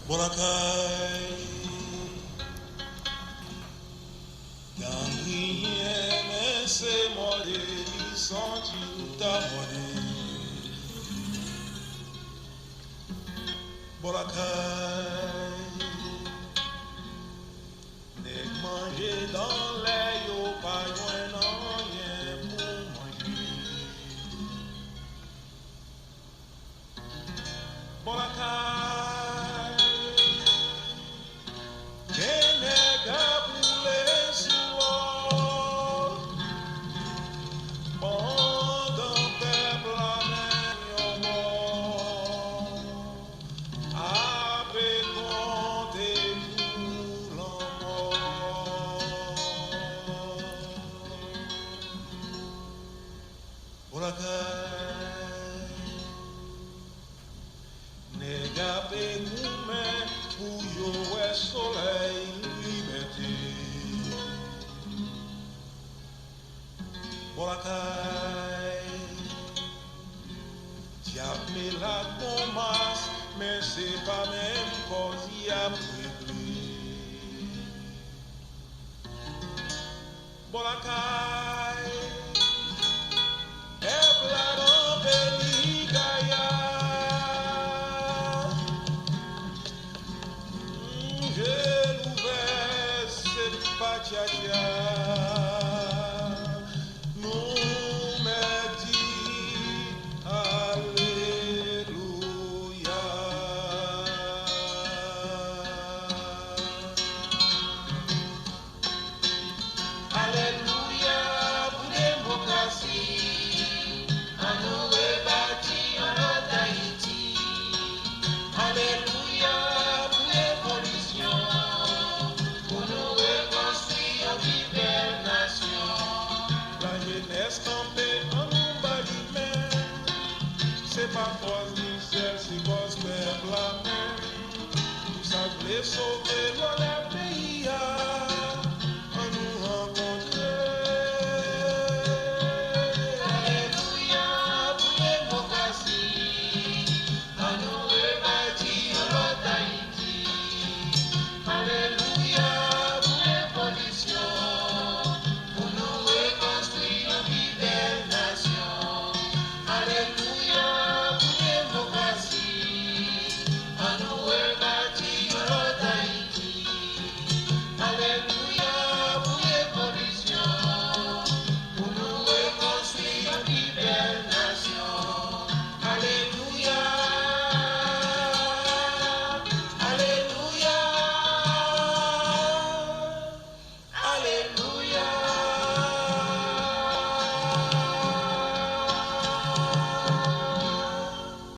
Boracay, Gangrien, mais c'est moi des sentis ta monnaie. Boracay, n'est manger dans les yo, pas loin, non, rien pour manger. Boracay. Boracay, diable me la commence, mais c'est pas même cause y a prévu. Boracay, est plat dans pays Gaïa. J'ai l'ouvert cette patia. C'est pas force du ciel, c'est cause peuple la main. Tout ça voulait sauver